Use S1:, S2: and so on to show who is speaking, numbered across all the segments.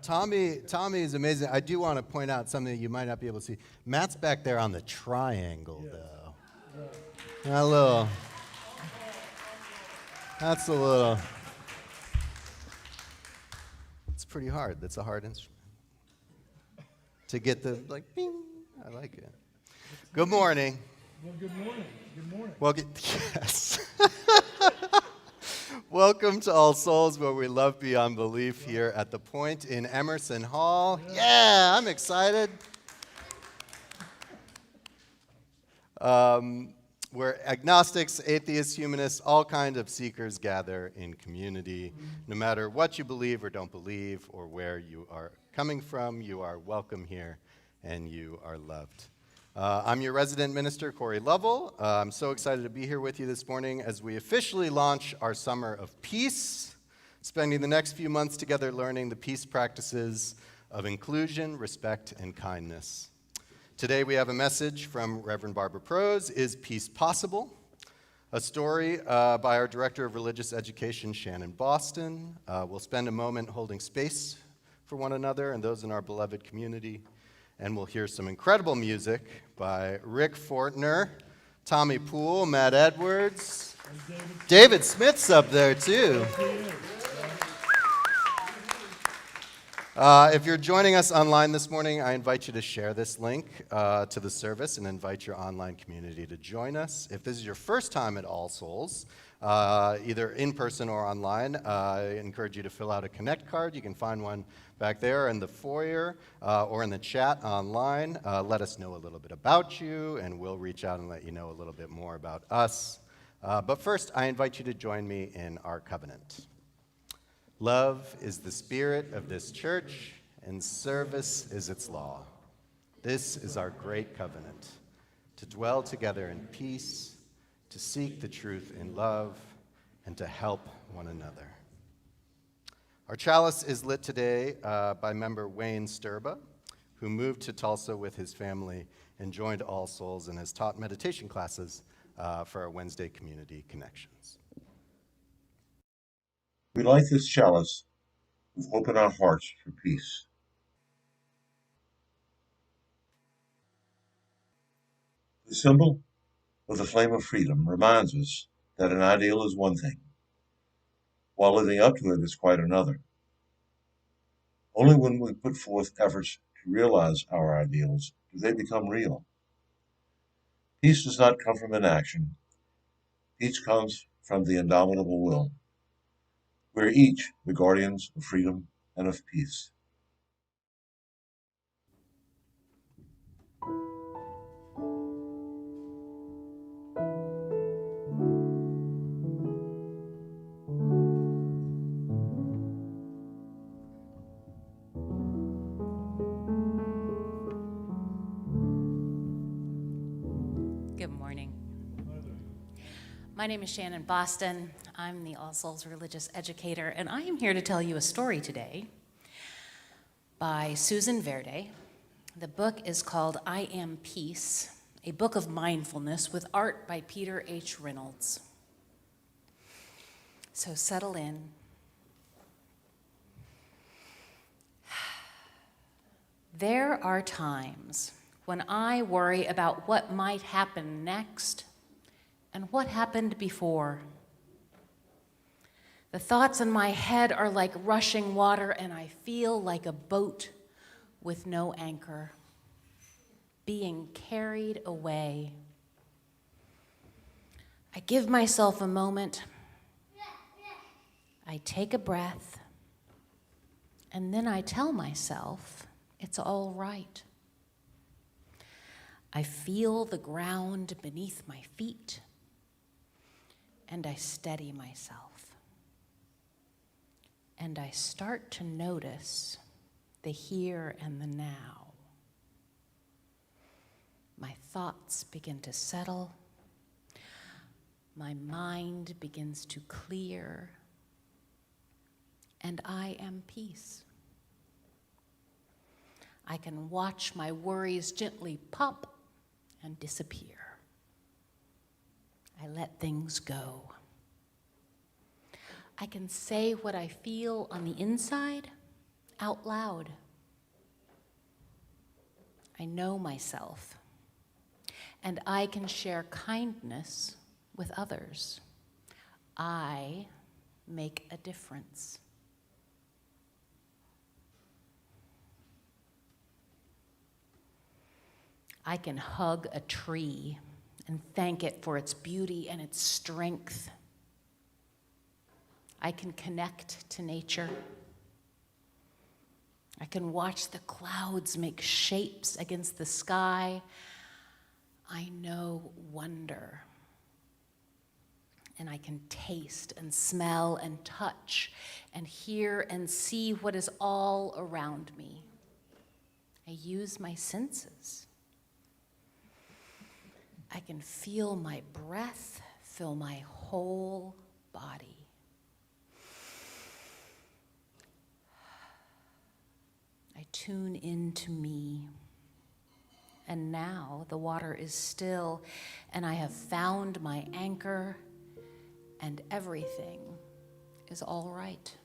S1: Tommy is amazing. I do want to point out something that you might not be able to see. Matt's back there on the triangle, though. That's a little. It's pretty hard. That's a hard instrument. To get the, like, bing. I like it. Good morning.
S2: Well, good morning. Good morning.
S1: Well, yes. Welcome to All Souls, where we love beyond belief here at the Point in Emerson Hall. Yeah, I'm excited. Where agnostics, atheists, humanists, all kinds of seekers gather in community. No matter what you believe or don't believe or where you are coming from, you are welcome here and you are loved. I'm your resident minister, Corey Lovell. I'm so excited to be here with you this morning as we officially launch our Summer of Peace, spending the next few months together learning the peace practices of inclusion, respect, and kindness. Today we have a message from Reverend Barbara Prose, Is Peace Possible? A story by our Director of Religious Education, Shannon Boston. We'll spend a moment holding space for one another and those in our beloved community. And we'll hear some incredible music by Rick Fortner, Tommy Poole, Matt Edwards. David Smith's up there, too. If you're joining us online this morning, I invite you to share this link to the service and invite your online community to join us. If this is your first time at All Souls, either in person or online, I encourage you to fill out a Connect card. You can find one back there in the foyer or in the chat online. Let us know a little bit about you, and we'll reach out and let you know a little bit more about us. But first, I invite you to join me in our covenant. Love is the spirit of this church, and service is its law. This is our great covenant, to dwell together in peace, to seek the truth in love, and to help one another. Our chalice is lit today by member Wayne Sturba, who moved to Tulsa with his family and joined All Souls and has taught meditation classes for our Wednesday community connections.
S3: We light this chalice with hope in our hearts for peace. The symbol of the flame of freedom reminds us that an ideal is one thing, while living up to it is quite another. Only when we put forth efforts to realize our ideals do they become real. Peace does not come from inaction. Peace comes from the indomitable will. We're each the guardians of freedom and of peace.
S4: Good morning. My name is Shannon Boston. I'm the All Souls religious educator, and I am here to tell you a story today by Susan Verde. The book is called I Am Peace, a book of mindfulness with art by Peter H. Reynolds. So settle in. There are times when I worry about what might happen next and what happened before. The thoughts in my head are like rushing water, and I feel like a boat with no anchor, being carried away. I give myself a moment. I take a breath, and then I tell myself it's all right. I feel the ground beneath my feet, and I steady myself. And I start to notice the here and the now. My thoughts begin to settle. My mind begins to clear. And I am peace. I can watch my worries gently pop and disappear. I let things go. I can say what I feel on the inside out loud. I know myself, and I can share kindness with others. I make a difference. I can hug a tree and thank it for its beauty and its strength. I can connect to nature. I can watch the clouds make shapes against the sky. I know wonder. And I can taste and smell and touch and hear and see what is all around me. I use my senses. I can feel my breath fill my whole body. I tune into me. And now the water is still, and I have found my anchor, and everything is all right.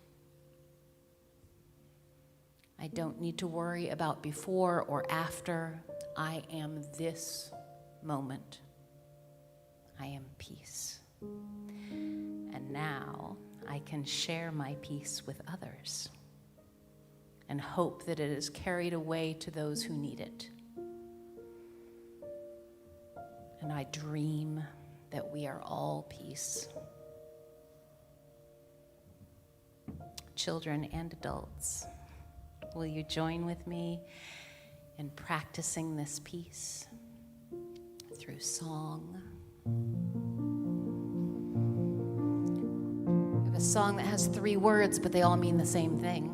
S4: I don't need to worry about before or after. I am this moment. I am peace. And now I can share my peace with others and hope that it is carried away to those who need it. And I dream that we are all peace. Children and adults, will you join with me in practicing this peace through song? We have a song that has 3 words, but they all mean the same thing.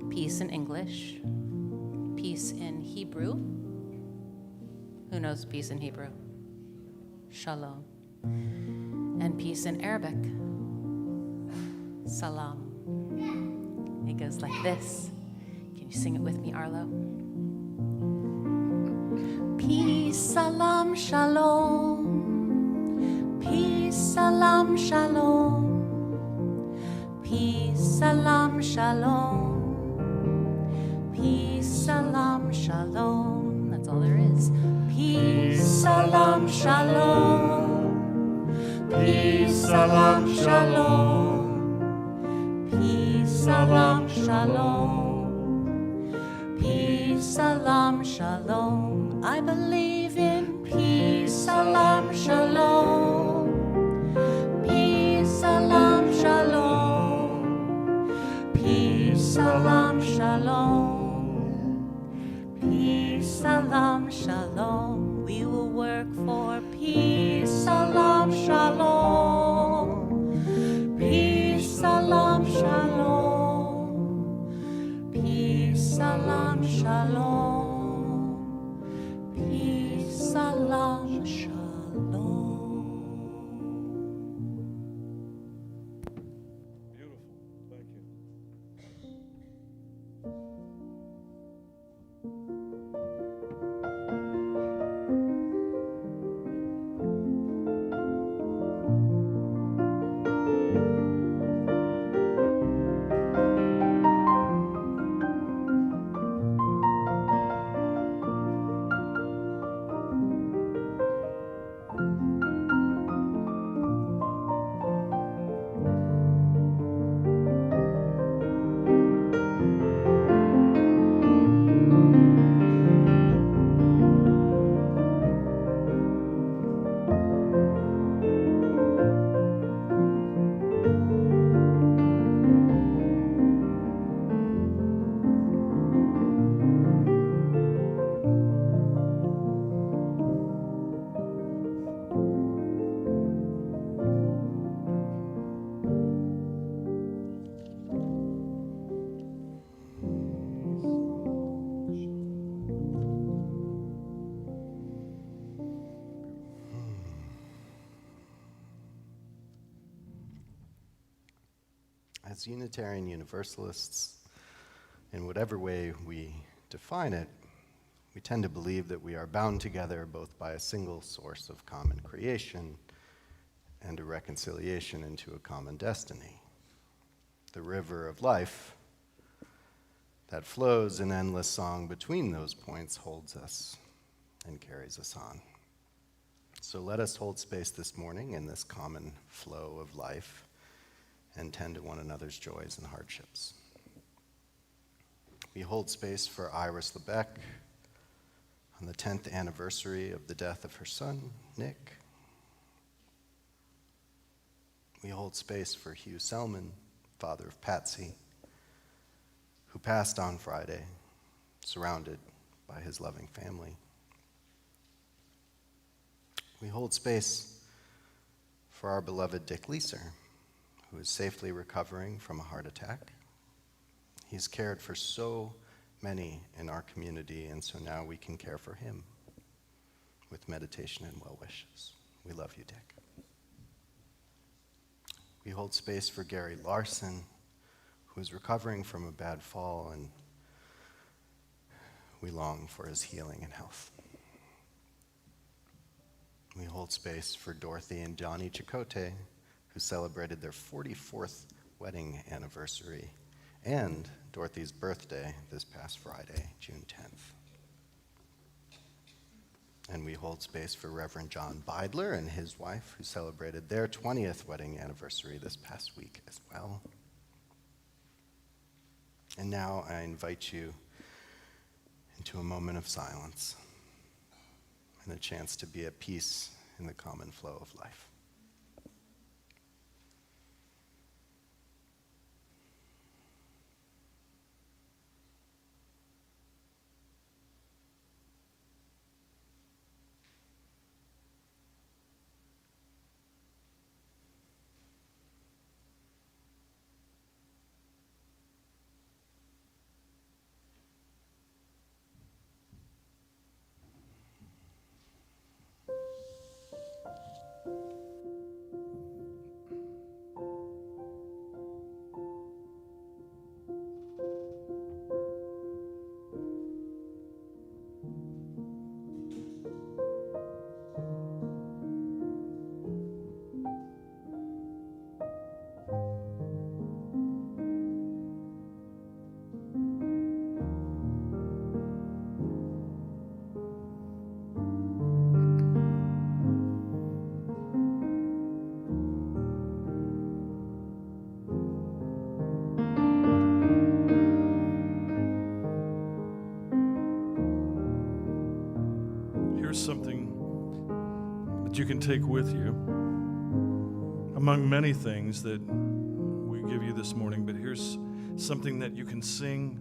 S4: Peace in English, peace in Hebrew. Who knows peace in Hebrew? Shalom. And peace in Arabic. Salam. It goes like this. Can you sing it with me, Arlo? Peace, salam, shalom. Peace, salam, shalom. Peace, salam, shalom. Peace, salam, shalom. That's all there is. Peace, salam, shalom. Peace, salam, shalom. Peace, salam, shalom. Peace, salam, shalom. I believe in peace, salam, shalom. Peace, salam, shalom. Peace, salam, shalom. Peace, salam, shalom. We will work for peace, salam, shalom. Peace, salam, shalom. Peace, salam, shalom. Peace, salam, shalom.
S2: Beautiful. Thank you.
S1: As Unitarian Universalists, in whatever way we define it, we tend to believe that we are bound together both by a single source of common creation and a reconciliation into a common destiny. The river of life that flows in endless song between those points holds us and carries us on. So let us hold space this morning in this common flow of life and tend to one another's joys and hardships. We hold space for Iris Lebec on the 10th anniversary of the death of her son, Nick. We hold space for Hugh Selman, father of Patsy, who passed on Friday, surrounded by his loving family. We hold space for our beloved Dick Leeser, who is safely recovering from a heart attack. He's cared for so many in our community, and so now we can care for him with meditation and well wishes. We love you, Dick. We hold space for Gary Larson, who is recovering from a bad fall, and we long for his healing and health. We hold space for Dorothy and Johnny Chakotay, who celebrated their 44th wedding anniversary, and Dorothy's birthday this past Friday, June 10th. And we hold space for Reverend John Beidler and his wife, who celebrated their 20th wedding anniversary this past week as well. And now I invite you into a moment of silence and a chance to be at peace in the common flow of life.
S2: Here's something that you can take with you among many things that we give you this morning, but here's something that you can sing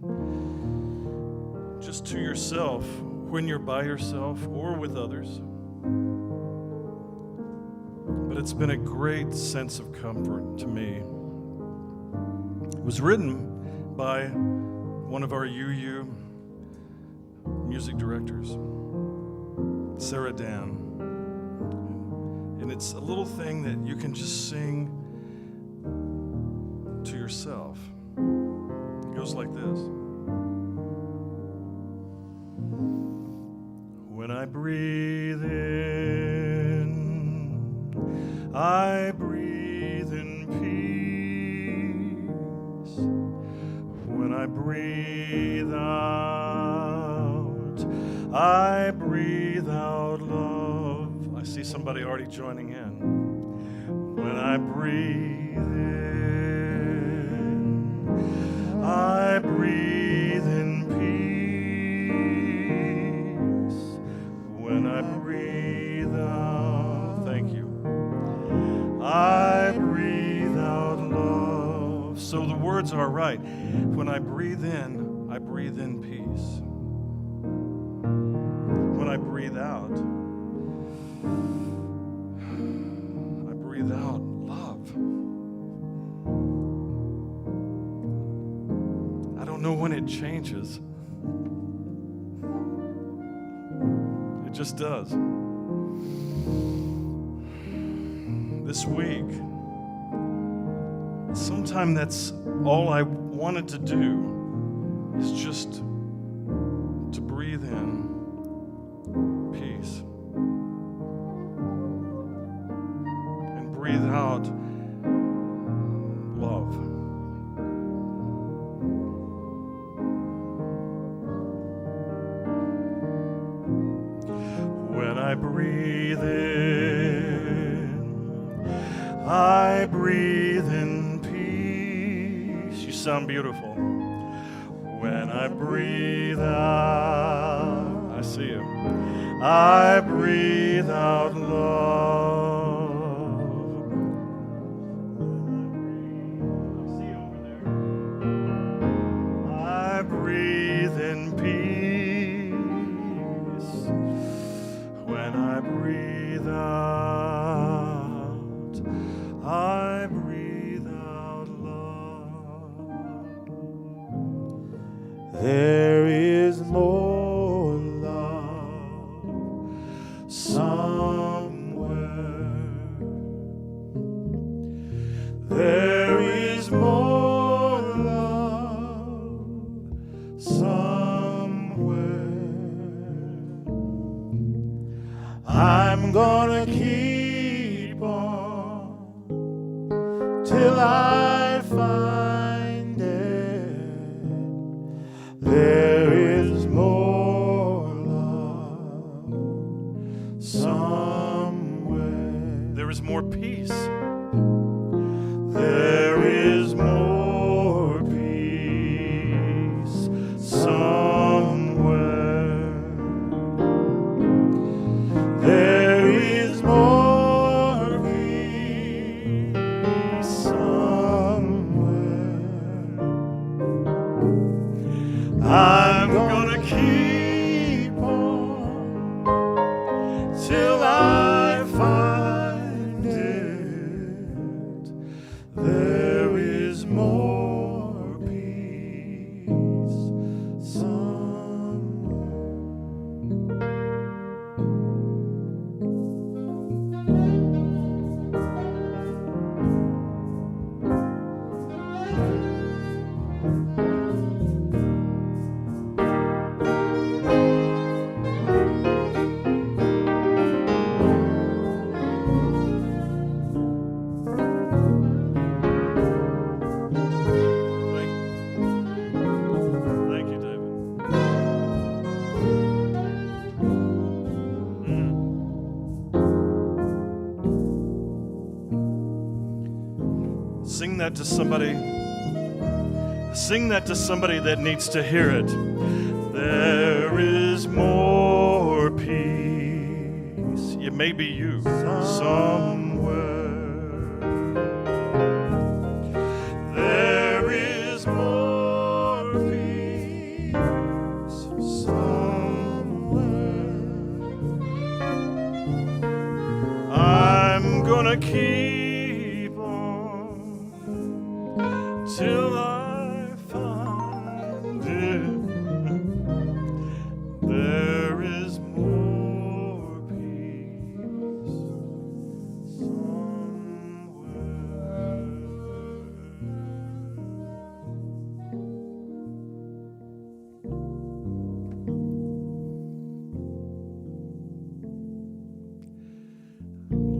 S2: just to yourself when you're by yourself or with others. But it's been a great sense of comfort to me. It was written by one of our UU music directors, Sarah Dan. And it's a little thing that you can just sing to yourself. It goes like this. When I breathe in, I breathe in peace. When I breathe out, I breathe out love. I see somebody already joining in. When I breathe in, I breathe in peace. When I breathe out, thank you, I breathe out love. So the words are right. When I breathe in peace. When I breathe out, I breathe out love. I don't know when it changes. It just does. This week, sometime that's all I wanted to do is just to breathe in peace and breathe I breathe in, I breathe in peace. You sound beautiful. When I breathe out, I see you. I breathe out love. I breathe in peace. When I breathe out, I breathe out love.
S5: There is more love somewhere. There is more love somewhere. I'm gonna keep on till I find it. There is more love somewhere.
S2: There is more peace.
S5: There is more peace somewhere. There is more peace somewhere. I'm gonna keep on till I find it. There is more peace somewhere.
S2: Thank you, David. Sing that to somebody. Sing that to somebody that needs to hear it. There is more peace. It may be you somewhere. There is more peace somewhere. I'm gonna keep on till I find it. There is more peace somewhere.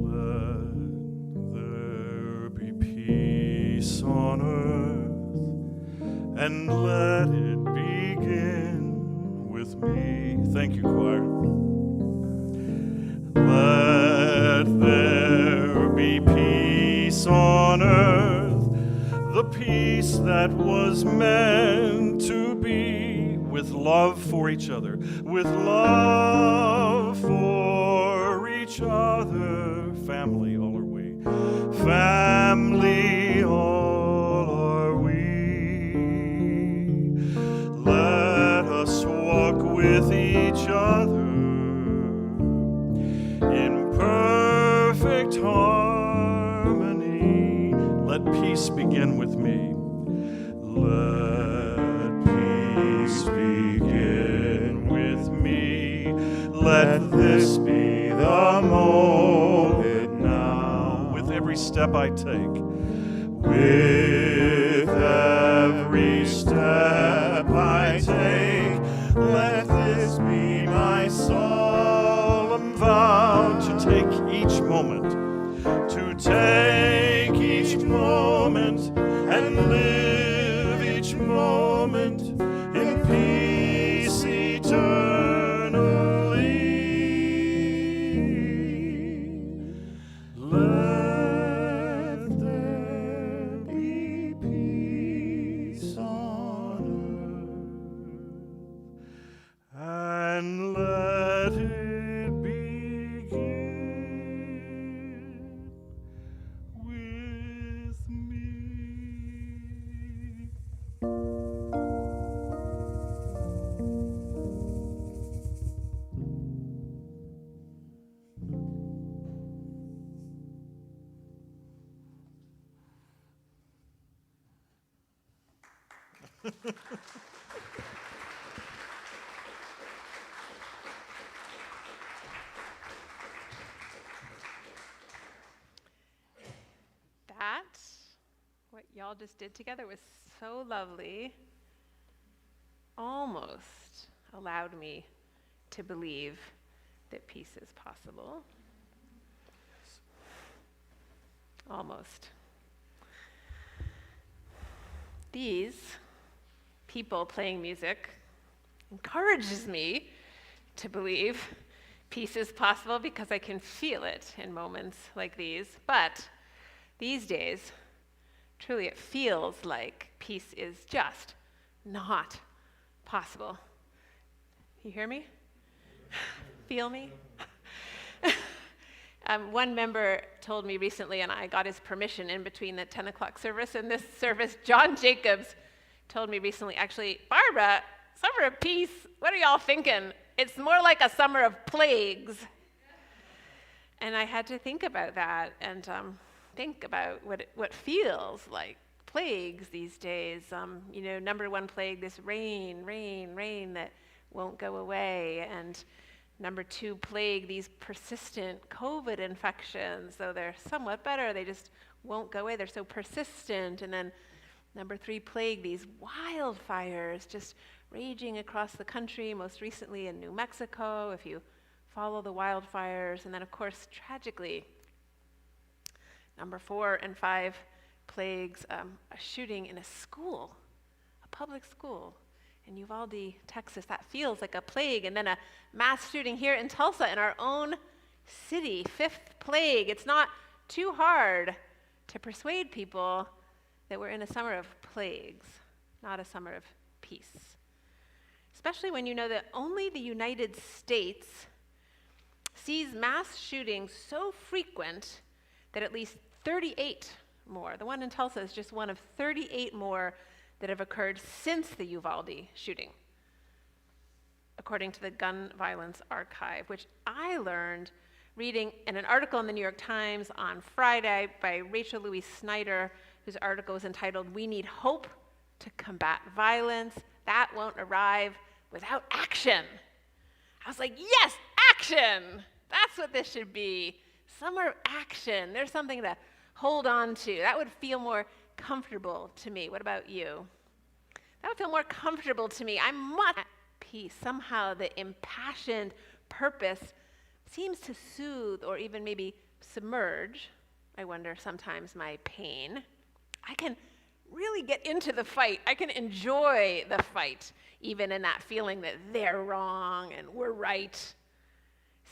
S2: Let there be peace on earth, and let it begin with me. Thank you, choir. Let there be peace on earth, the peace that was meant to be, with love for each other, with love for each other. Family, all are we. Family, all are we. Let us walk with each other in perfect harmony. Let peace begin with me. Let peace begin with me. Let this be the moment now. With every step I take, with every step I take, let this be my solemn vow to take each moment, to take each moment and live each moment in peace eternally.
S6: That, what y'all just did together, was so lovely. Almost allowed me to believe that peace is possible. Almost. These people playing music encourages me to believe peace is possible because I can feel it in moments like these. But these days, truly it feels like peace is just not possible. You hear me? Feel me? One member told me recently, and I got his permission in between the 10 o'clock service and this service, John Jacobs told me recently, actually, Barbara, summer of peace, what are y'all thinking? It's more like a summer of plagues. And I had to think about that and think about what feels like plagues these days. Number one plague, this rain that won't go away. And number two plague, these persistent COVID infections, though they're somewhat better, they just won't go away. They're so persistent. And then number three plague, these wildfires just raging across the country, most recently in New Mexico, if you follow the wildfires. And then, of course, tragically, number 4 and 5 plagues, a shooting in a school, a public school in Uvalde, Texas. That feels like a plague. And then a mass shooting here in Tulsa in our own city, 5th plague. It's not too hard to persuade people that we're in a summer of plagues, not a summer of peace. Especially when you know that only the United States sees mass shootings so frequent that at least 38 more, the one in Tulsa is just one of 38 more that have occurred since the Uvalde shooting, according to the Gun Violence Archive, which I learned reading in an article in the New York Times on Friday by Rachel Louise Snyder, whose article was entitled, "We Need Hope to Combat Violence. That won't arrive without action." I was like, yes, action! That's what this should be. Summer action. There's something to hold on to. That would feel more comfortable to me. What about you? That would feel more comfortable to me. I'm much at peace. Somehow the impassioned purpose seems to soothe or even maybe submerge, I wonder sometimes, my pain. I can really get into the fight. I can enjoy the fight, even in that feeling that they're wrong and we're right.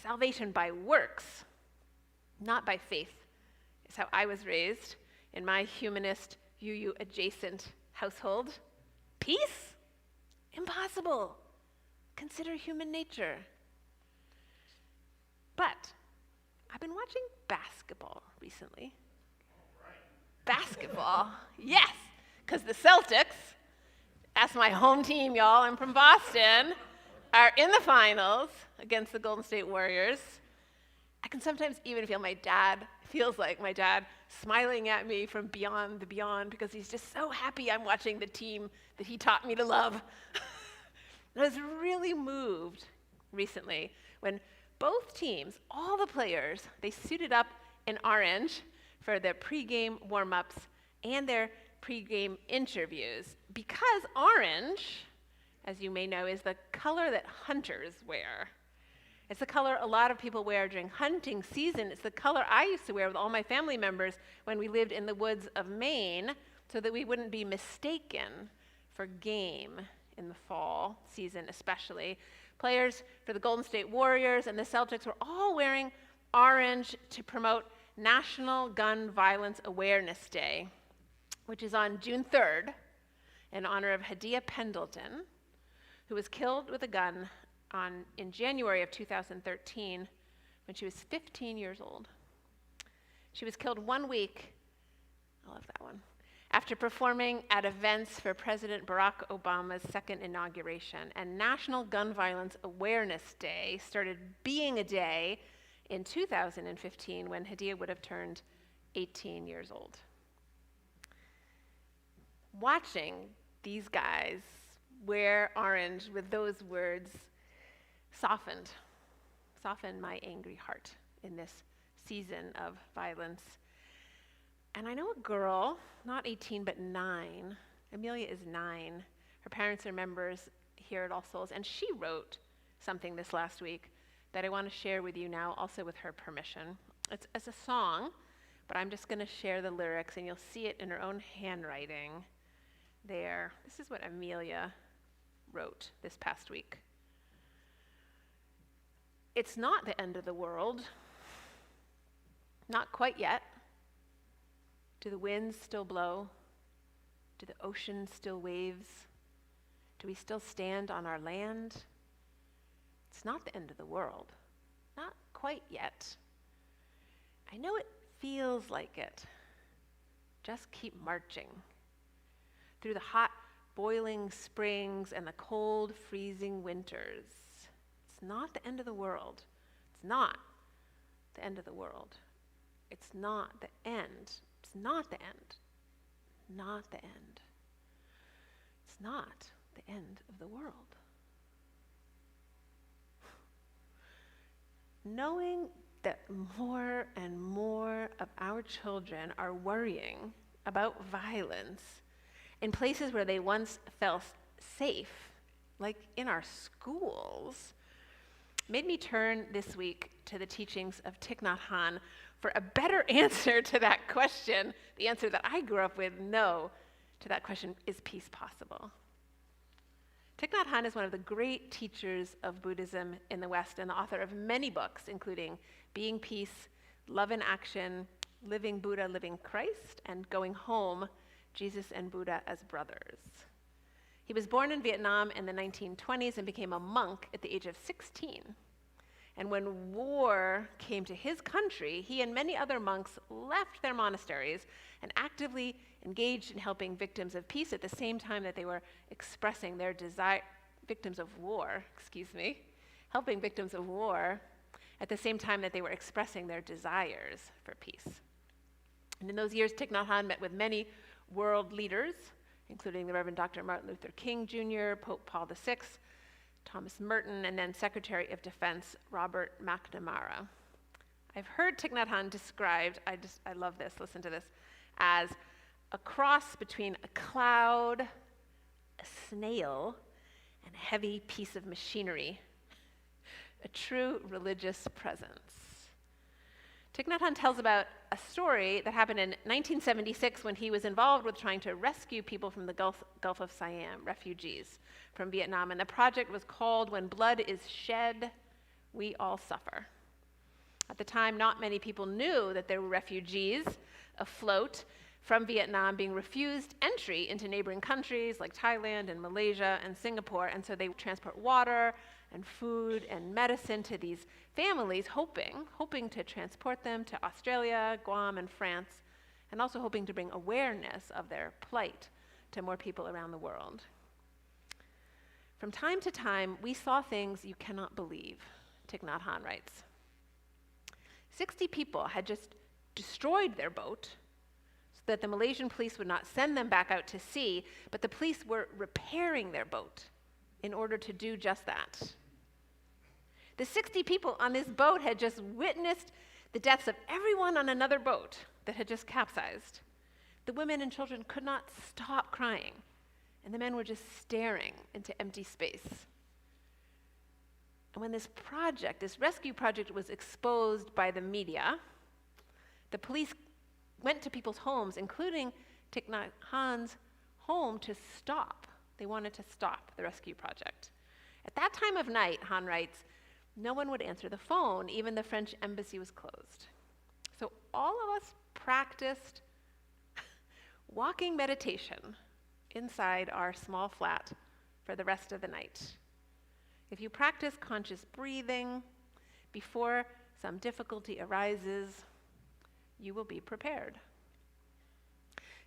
S6: Salvation by works, not by faith, is how I was raised in my humanist, UU adjacent household. Peace? Impossible. Consider human nature. But I've been watching basketball recently. Basketball, yes, because the Celtics, that's my home team, y'all, I'm from Boston, are in the finals against the Golden State Warriors. I can sometimes even feel feels like my dad smiling at me from beyond the beyond because he's just so happy I'm watching the team that he taught me to love. And I was really moved recently when both teams, all the players, they suited up in orange for their pregame warm-ups and their pregame interviews, because orange, as you may know, is the color that hunters wear. It's the color a lot of people wear during hunting season. It's the color I used to wear with all my family members when we lived in the woods of Maine, so that we wouldn't be mistaken for game in the fall season especially. Players for the Golden State Warriors and the Celtics were all wearing orange to promote National Gun Violence Awareness Day, which is on June 3rd, in honor of Hadia Pendleton, who was killed with a gun in January of 2013 when she was 15 years old. She was killed 1 week, I love that one, after performing at events for President Barack Obama's second inauguration. And National Gun Violence Awareness Day started being a day in 2015 when Hadia would have turned 18 years old. Watching these guys wear orange with those words softened my angry heart in this season of violence. And I know a girl, not 18, but 9. Amelia is 9. Her parents are members here at All Souls, and she wrote something this last week that I want to share with you now, also with her permission. It's a song, but I'm just going to share the lyrics, and you'll see it in her own handwriting there. This is what Amelia wrote this past week. It's not the end of the world. Not quite yet. Do the winds still blow? Do the oceans still waves? Do we still stand on our land? It's not the end of the world. Not quite yet. I know it feels like it. Just keep marching. Through the hot, boiling springs and the cold, freezing winters. It's not the end of the world. It's not the end of the world. It's not the end. It's not the end. Not the end. It's not the end of the world. Knowing that more and more of our children are worrying about violence in places where they once felt safe, like in our schools, made me turn this week to the teachings of Thich Nhat Hanh for a better answer to that question, the answer that I grew up with, no, to that question, is peace possible? Thich Nhat Hanh is one of the great teachers of Buddhism in the West and the author of many books, including Being Peace, Love in Action, Living Buddha, Living Christ, and Going Home, Jesus and Buddha as Brothers. He was born in Vietnam in the 1920s and became a monk at the age of 16. And when war came to his country, he and many other monks left their monasteries and actively engaged in helping victims of peace at the same time that they were expressing their victims of war, helping victims of war at the same time that they were expressing their desires for peace. And in those years, Thich Nhat Hanh met with many world leaders, including the Reverend Dr. Martin Luther King Jr., Pope Paul VI, Thomas Merton, and then Secretary of Defense Robert McNamara. I've heard Thich Nhat Hanh described, I love this, listen to this, as a cross between a cloud, a snail, and a heavy piece of machinery, a true religious presence. Thich Nhat Hanh tells about a story that happened in 1976 when he was involved with trying to rescue people from the Gulf of Siam, refugees from Vietnam. And the project was called When Blood is Shed, We All Suffer. At the time, not many people knew that there were refugees afloat from Vietnam being refused entry into neighboring countries like Thailand and Malaysia and Singapore. And so they would transport water and food and medicine to these families, hoping to transport them to Australia, Guam, and France, and also hoping to bring awareness of their plight to more people around the world. From time to time, we saw things you cannot believe, Thich Nhat Hanh writes. 60 people had just destroyed their boat so that the Malaysian police would not send them back out to sea, but the police were repairing their boat in order to do just that. The 60 people on this boat had just witnessed the deaths of everyone on another boat that had just capsized. The women and children could not stop crying, and the men were just staring into empty space. And when this rescue project was exposed by the media, the police went to people's homes, including Thich Nhat Hanh's home, to stop. They wanted to stop the rescue project. At that time of night, Han writes, no one would answer the phone. Even the French embassy was closed. So all of us practiced walking meditation inside our small flat for the rest of the night. If you practice conscious breathing before some difficulty arises, you will be prepared.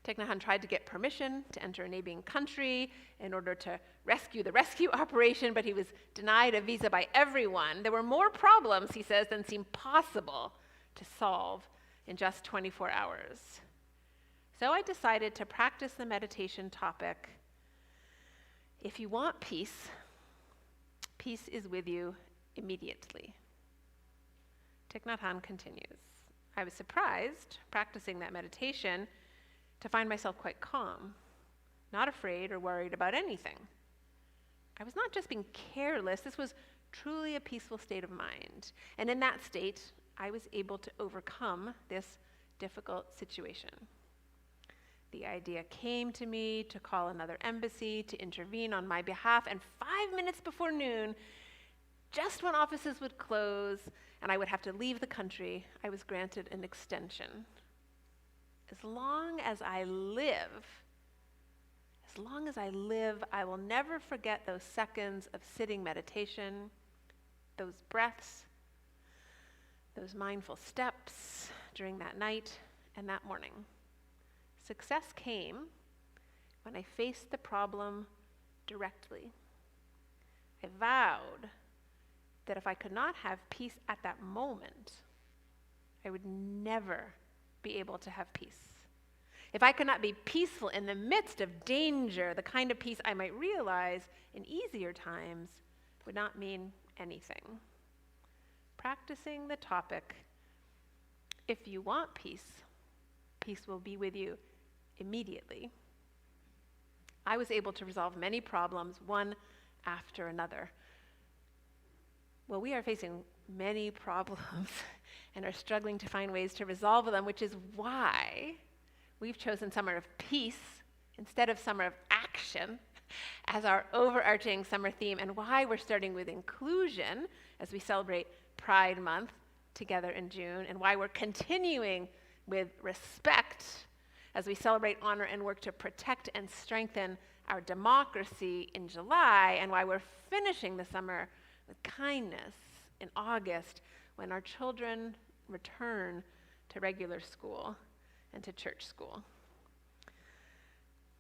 S6: Thich Nhat Hanh tried to get permission to enter a neighboring country in order to rescue the rescue operation, but he was denied a visa by everyone. There were more problems, he says, than seemed possible to solve in just 24 hours. So I decided to practice the meditation topic If you want peace, peace is with you immediately. Thich Nhat Hanh continues. I was surprised, practicing that meditation, to find myself quite calm, not afraid or worried about anything. I was not just being careless, this was truly a peaceful state of mind. And in that state, I was able to overcome this difficult situation. The idea came to me to call another embassy to intervene on my behalf, and 5 minutes before noon, just when offices would close and I would have to leave the country, I was granted an extension. As long as I live, I will never forget those seconds of sitting meditation, those breaths, those mindful steps during that night and that morning. Success came when I faced the problem directly. I vowed that if I could not have peace at that moment, I would never be able to have peace. If I could not be peaceful in the midst of danger, the kind of peace I might realize in easier times would not mean anything. Practicing the topic, if you want peace, peace will be with you immediately. I was able to resolve many problems, one after another. Well, we are facing many problems and are struggling to find ways to resolve them, which is why we've chosen Summer of Peace instead of Summer of Action as our overarching summer theme, and why we're starting with inclusion as we celebrate Pride Month together in June, and why we're continuing with respect as we celebrate, honor, and work to protect and strengthen our democracy in July, and why we're finishing the summer with kindness in August when our children return to regular school and to church school.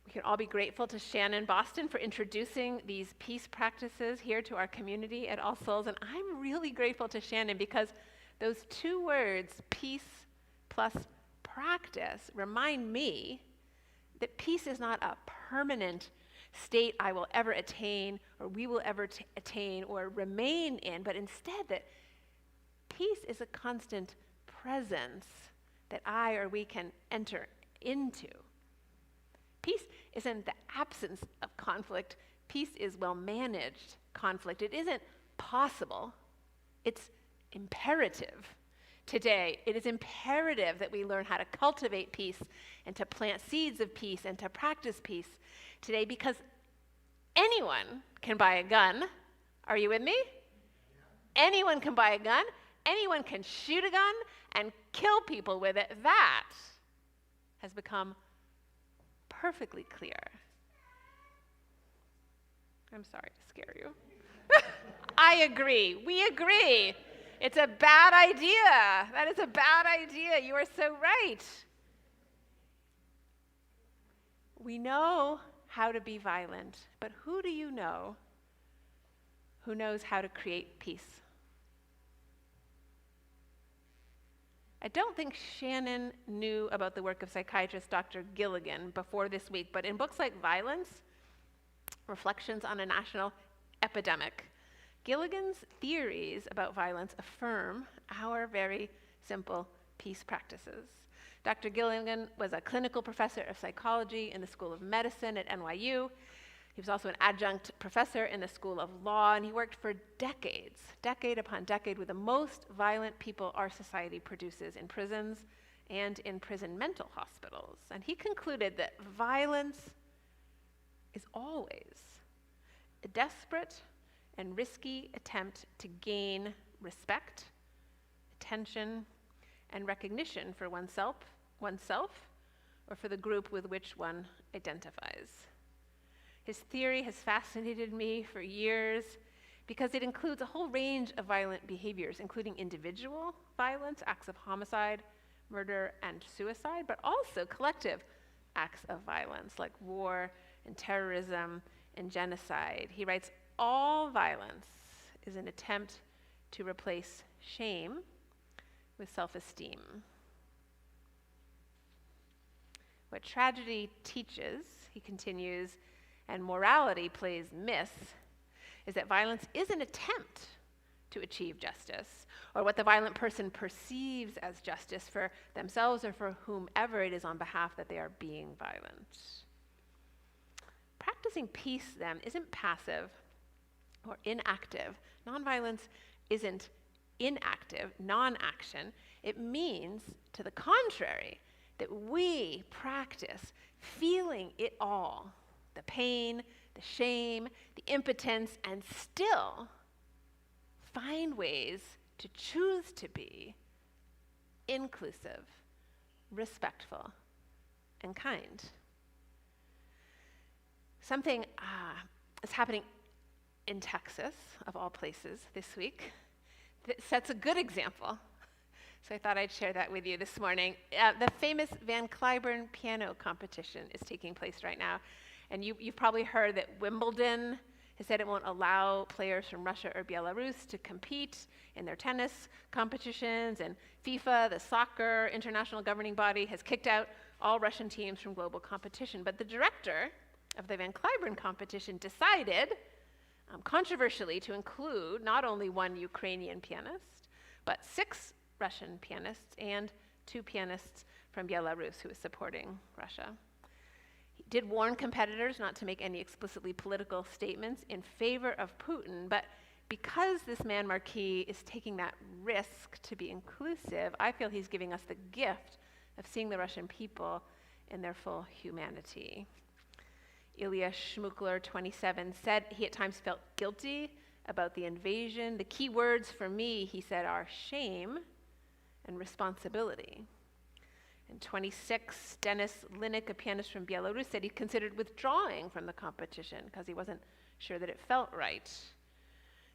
S6: We can all be grateful to Shannon Boston for introducing these peace practices here to our community at All Souls, and I'm really grateful to Shannon because those two words, peace plus practice, remind me that peace is not a permanent state I will ever attain or we will ever attain or remain in, but instead that peace is a constant presence that I or we can enter into. Peace isn't the absence of conflict. Peace is well-managed conflict. It isn't possible. It's imperative. Today, it is imperative that we learn how to cultivate peace and to plant seeds of peace and to practice peace today, because anyone can buy a gun. Are you with me? Anyone can buy a gun. Anyone can shoot a gun and kill people with it. That has become perfectly clear. I'm sorry to scare you. I agree. We agree. It's a bad idea. That is a bad idea. You are so right. We know how to be violent, but who do you know who knows how to create peace? I don't think Shannon knew about the work of psychiatrist Dr. Gilligan before this week, but in books like Violence, Reflections on a National Epidemic, Gilligan's theories about violence affirm our very simple peace practices. Dr. Gilligan was a clinical professor of psychology in the School of Medicine at NYU. He was also an adjunct professor in the School of Law, and he worked for decades, decade upon decade, with the most violent people our society produces in prisons and in prison mental hospitals. And he concluded that violence is always a desperate and risky attempt to gain respect, attention, and recognition for oneself, or for the group with which one identifies. His theory has fascinated me for years because it includes a whole range of violent behaviors, including individual violence, acts of homicide, murder, and suicide, but also collective acts of violence like war and terrorism and genocide. He writes, all violence is an attempt to replace shame with self-esteem. What tragedy teaches, he continues, and morality plays miss is that violence is an attempt to achieve justice, or what the violent person perceives as justice for themselves or for whomever it is on behalf that they are being violent. Practicing peace, then, isn't passive or inactive. Nonviolence isn't inactive, non-action. It means, to the contrary, that we practice feeling it all, the pain, the shame, the impotence, and still find ways to choose to be inclusive, respectful, and kind. Something is happening in Texas, of all places, this week that sets a good example. So I thought I'd share that with you this morning. The famous Van Cliburn piano competition is taking place right now. And you've probably heard that Wimbledon has said it won't allow players from Russia or Belarus to compete in their tennis competitions. And FIFA, the soccer international governing body, has kicked out all Russian teams from global competition. But the director of the Van Cliburn competition decided, controversially, to include not only one Ukrainian pianist, but 6 Russian pianists and 2 pianists from Belarus who is supporting Russia. He did warn competitors not to make any explicitly political statements in favor of Putin, but because this man Marquis is taking that risk to be inclusive, I feel he's giving us the gift of seeing the Russian people in their full humanity. Ilya Shmukler, 27, said he at times felt guilty about the invasion. The key words for me, he said, are shame and responsibility. And 26, Denis Linik, a pianist from Belarus, said he considered withdrawing from the competition because he wasn't sure that it felt right.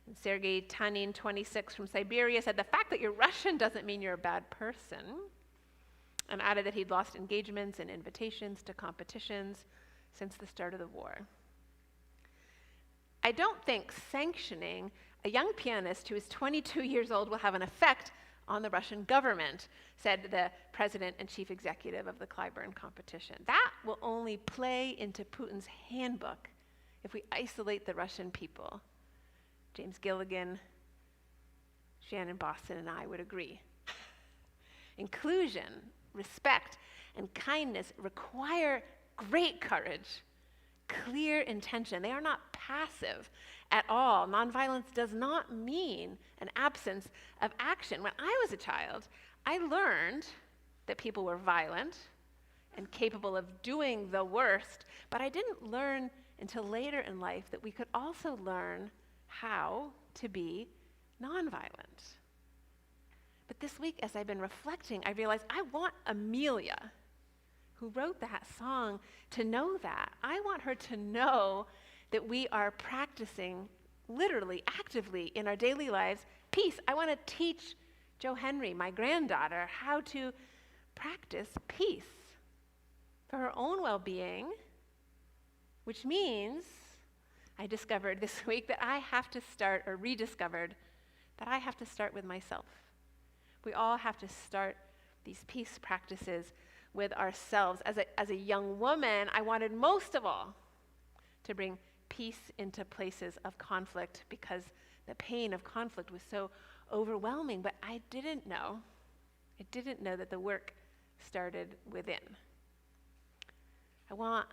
S6: And Sergei Tanin, 26, from Siberia, said the fact that you're Russian doesn't mean you're a bad person, and added that he'd lost engagements and invitations to competitions since the start of the war. I don't think sanctioning a young pianist who is 22 years old will have an effect on the Russian government, said the president and chief executive of the Cliburn competition. That will only play into Putin's handbook if we isolate the Russian people. James Gilligan, Shannon Boston, and I would agree. Inclusion, respect, and kindness require great courage, clear intention. They are not passive at all. Nonviolence does not mean an absence of action. When I was a child, I learned that people were violent and capable of doing the worst, but I didn't learn until later in life that we could also learn how to be nonviolent. But this week, as I've been reflecting, I realized I want Amelia, who wrote that song, to know that. I want her to know that we are practicing, literally, actively in our daily lives, peace. I want to teach Jo Henry, my granddaughter, how to practice peace for her own well-being, which means I discovered this week that I have to start, or rediscovered, that I have to start with myself. We all have to start these peace practices with ourselves. As a young woman, I wanted most of all to bring peace into places of conflict because the pain of conflict was so overwhelming, but I didn't know that the work started within. I want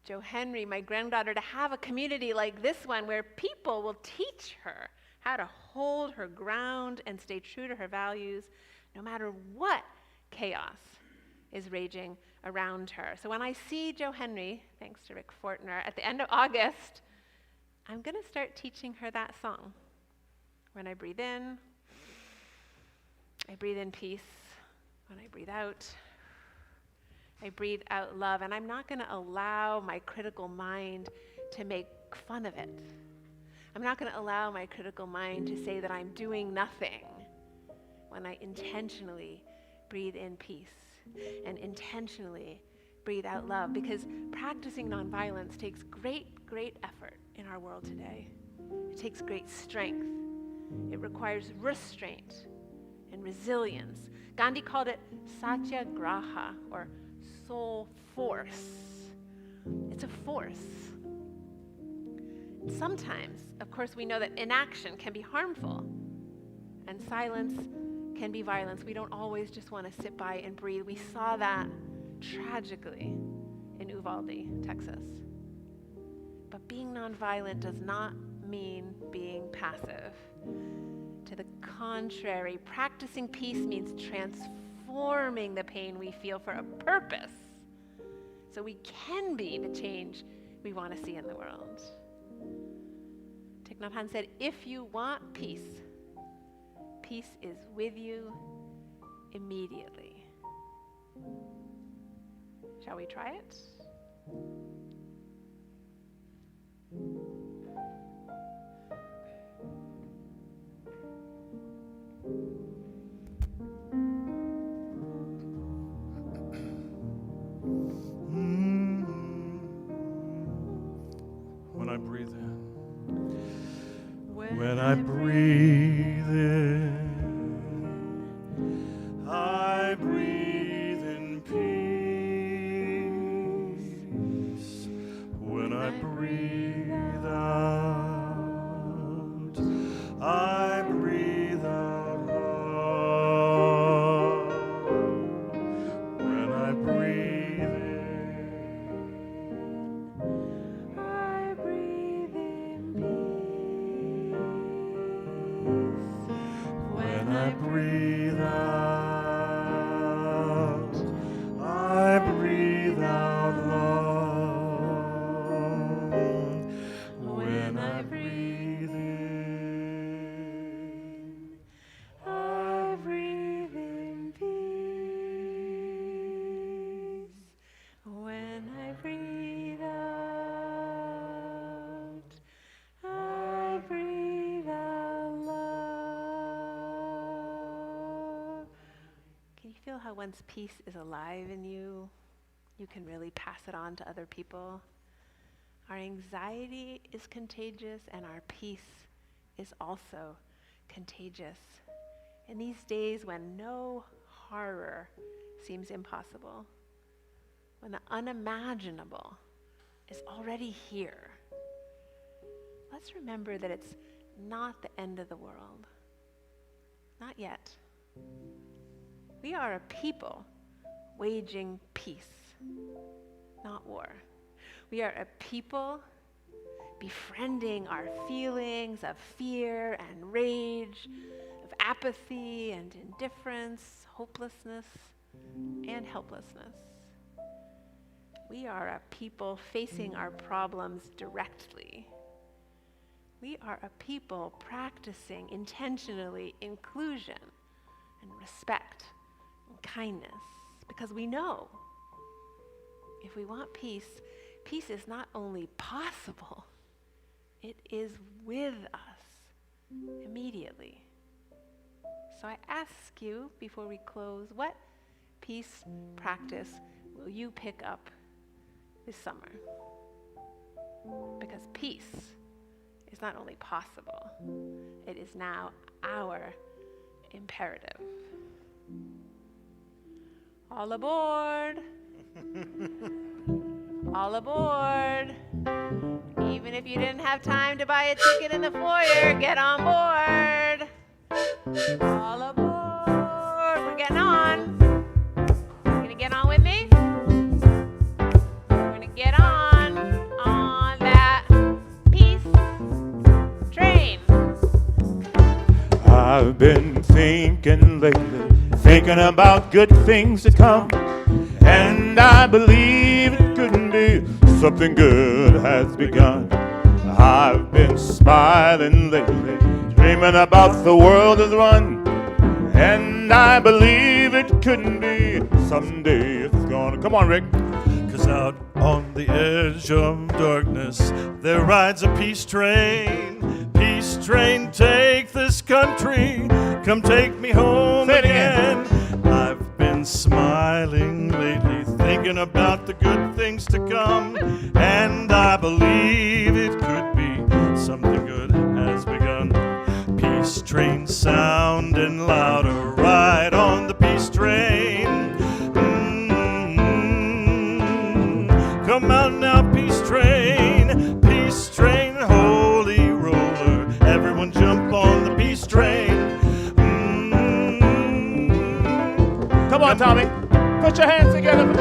S6: Jo Henry, my granddaughter, to have a community like this one where people will teach her how to hold her ground and stay true to her values no matter what chaos is raging around her. So when I see Jo Henry, thanks to Rick Fortner, at the end of August, I'm going to start teaching her that song. When I breathe in peace. When I breathe out love. And I'm not going to allow my critical mind to make fun of it. I'm not going to allow my critical mind to say that I'm doing nothing when I intentionally breathe in peace and intentionally breathe out love, because practicing nonviolence takes great, great effort in our world today. It takes great strength. It requires restraint and resilience. Gandhi called it satyagraha, or soul force. It's a force. sometimes, of course, we know that inaction can be harmful and silence can be violence. We don't always just want to sit by and breathe. We saw that tragically in Uvalde, Texas. But being nonviolent does not mean being passive. To the contrary, practicing peace means transforming the pain we feel for a purpose, so we can be the change we want to see in the world. Thich Nhat Hanh said, if you want peace, peace is with you immediately. Shall we try it?
S2: When I breathe in.
S5: When I breathe in, I breathe in peace. When I breathe out, I breathe out love. When I breathe in, I breathe in peace. When I breathe out, I breathe out love. When I breathe in, I breathe in peace. When I breathe out, I breathe out love.
S6: Can you feel how once peace is alive in you, you can really pass it on to other people? Our anxiety is contagious and our peace is also contagious. In these days when no horror seems impossible, when the unimaginable is already here, let's remember that it's not the end of the world. Not yet. We are a people waging peace, not war. We are a people befriending our feelings of fear and rage, of apathy and indifference, hopelessness and helplessness. We are a people facing our problems directly. We are a people practicing intentionally inclusion and respect and kindness, because we know if we want peace, peace is not only possible, it is with us immediately. So I ask you before we close, what peace practice will you pick up this summer? Because peace is not only possible, it is now our imperative. All aboard! All aboard! Even if you didn't have time to buy a ticket in the foyer, get on board! All aboard! We're getting on! You gonna get on with me? We're gonna get on that peace train.
S5: I've been thinking lately, thinking about good things to come, and I believe it couldn't be something good has begun. I've been smiling lately, dreaming about the world is run, and I believe it couldn't be someday it's gonna. Come on, Rick.
S2: 'Cause out on the edge of darkness there rides a peace train. Peace train, take this country, come take me home
S5: Say it again.
S2: again. I've been smiling lately, thinking about the good things to come, and I believe it could be something good has begun. Peace train sounding louder, ride on the peace train. Come out now, peace train, hold
S5: strain. Come on, Tommy. Put your hands together.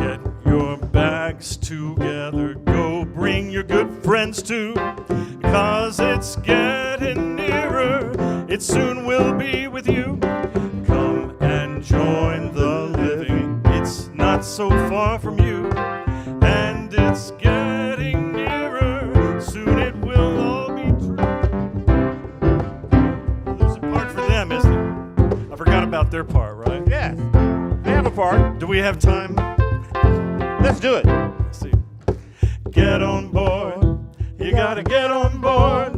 S2: Get your bags together, go bring your good friends too, 'cause it's getting nearer, it soon will be with you. Come and join the living, it's not so far from you, and it's getting nearer, soon it will all be true. There's a part for them, isn't there? I forgot about their part, right?
S5: Yes, they have a part.
S2: Do we have time?
S5: Let's do it.
S2: Let's see. Get on board. You gotta get on board.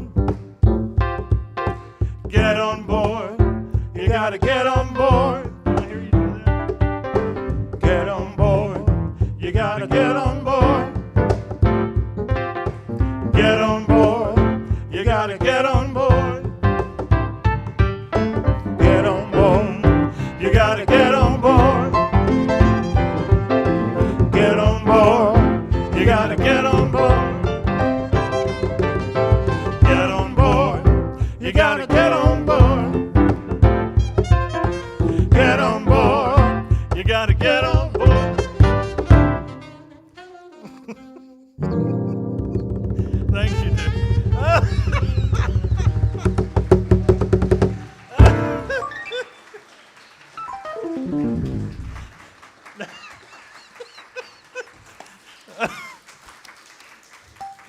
S2: Get on board. You gotta get on board. Can I hear you do that? Get on board. You gotta get on board. Get on board. You gotta get on board. Get on board. You gotta get on board. Get on board. You gotta get on board. Get on board. You gotta get on board. Get on board. You gotta get on board. Thank you, dude.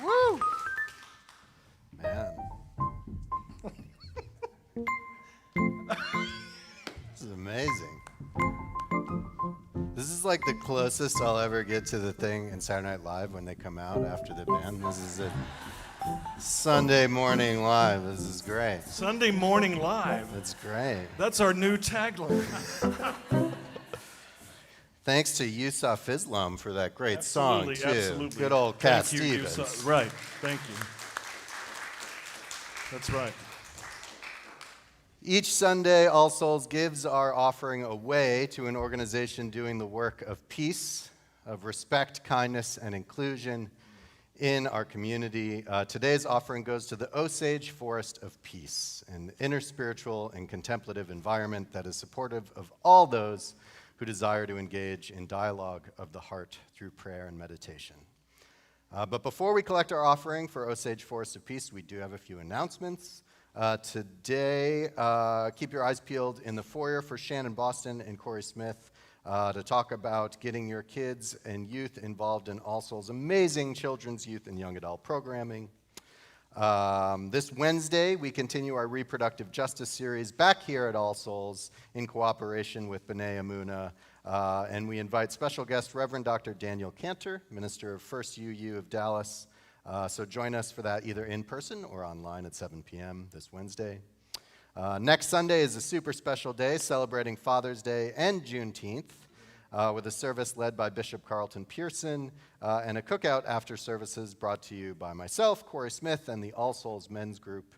S1: Woo! Man. This is amazing. This is like the closest I'll ever get to the thing in Saturday Night Live when they come out after the band. This is it. Sunday morning live. This is great.
S2: Sunday morning live.
S1: That's great.
S2: That's our new tagline.
S1: Thanks to Yusuf Islam for that great song, too.
S2: Absolutely.
S1: Good old Cat
S2: Thank you,
S1: Stevens.
S2: Yusuf. Right. Thank you. That's right.
S1: Each Sunday, All Souls gives our offering away to an organization doing the work of peace, of respect, kindness, and inclusion in our community. Today's offering goes to the Osage Forest of Peace, an inner spiritual and contemplative environment that is supportive of all those who desire to engage in dialogue of the heart through prayer and meditation. But before we collect our offering for Osage Forest of Peace, we do have a few announcements. Today, keep your eyes peeled in the foyer for Shannon Boston and Corey Smith to talk about getting your kids and youth involved in All Souls' amazing children's, youth, and young adult programming. This Wednesday, we continue our reproductive justice series back here at All Souls in cooperation with B'nai Amuna, and we invite special guest Reverend Dr. Daniel Cantor, minister of First UU of Dallas. So join us for that either in person or online at 7 p.m. this Wednesday. Next Sunday is a super special day celebrating Father's Day and Juneteenth with a service led by Bishop Carlton Pearson and a cookout after services brought to you by myself, Corey Smith, and the All Souls Men's Group.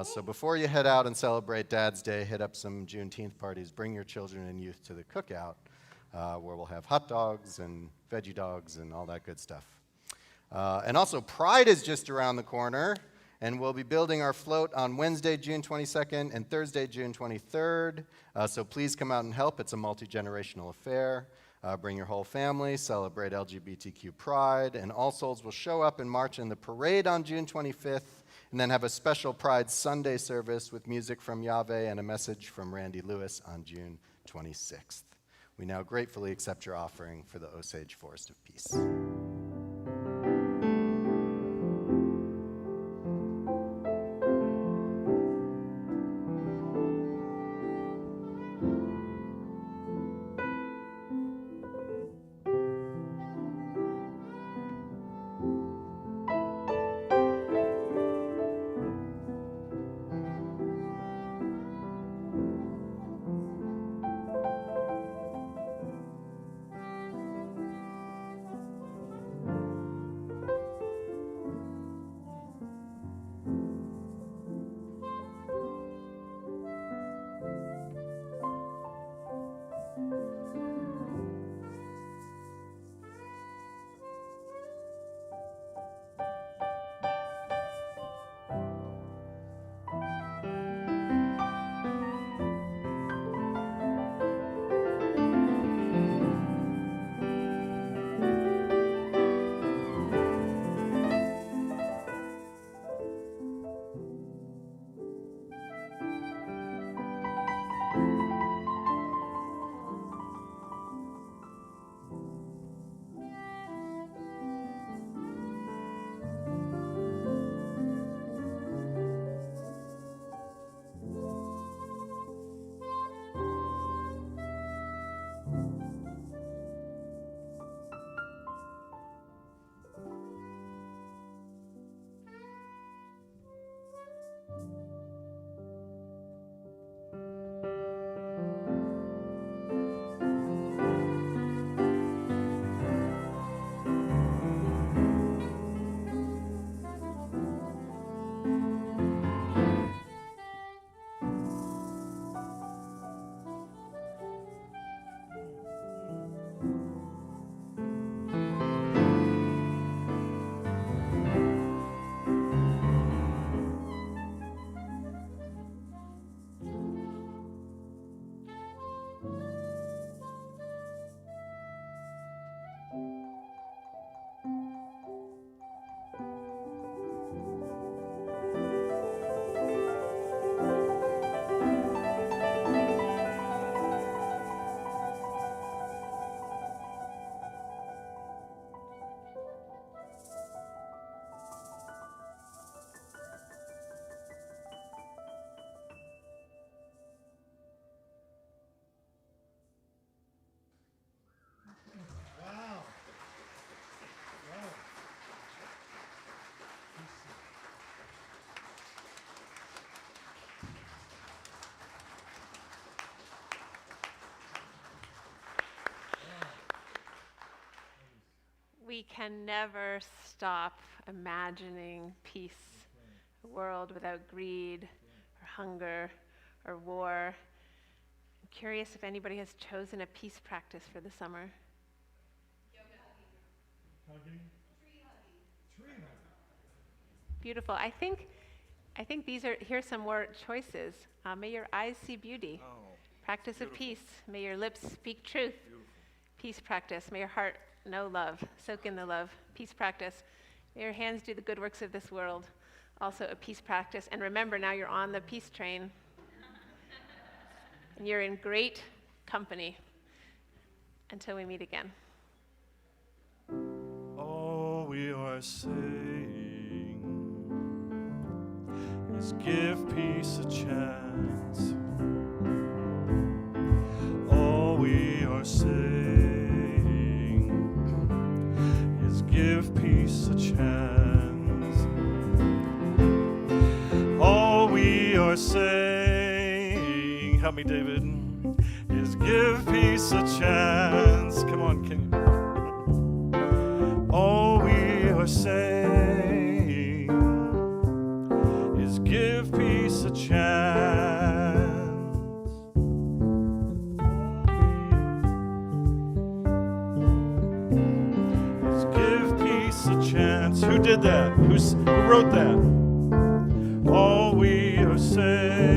S1: So before you head out and celebrate Dad's Day, hit up some Juneteenth parties. Bring your children and youth to the cookout where we'll have hot dogs and veggie dogs and all that good stuff. And also, Pride is just around the corner, and we'll be building our float on Wednesday, June 22nd, and Thursday, June 23rd. So please come out and help. It's a multi-generational affair. Bring your whole family, celebrate LGBTQ Pride, and All Souls will show up and march in the parade on June 25th, and then have a special Pride Sunday service with music from Yahweh and a message from Randy Lewis on June 26th. We now gratefully accept your offering for the Osage Forest of Peace.
S6: we can never stop imagining peace, a world without greed or hunger or war. I'm curious if anybody has chosen a peace practice for the summer. Beautiful. I think here's some more choices. May your eyes see beauty. Practice of peace. May your lips speak truth. Peace practice. May your heart know love. Soak in the love. Peace practice. May your hands do the good works of this world. Also a peace practice. And remember, now you're on the peace train. And you're in great company. Until we meet again.
S2: All we are saying is give peace a chance. All we are saying is give peace a chance. All we are saying, help me, David, is give peace a chance. Come on, can you? All we are saying is give peace a chance. Is give peace a chance. Who did that? Who wrote that? All we are saying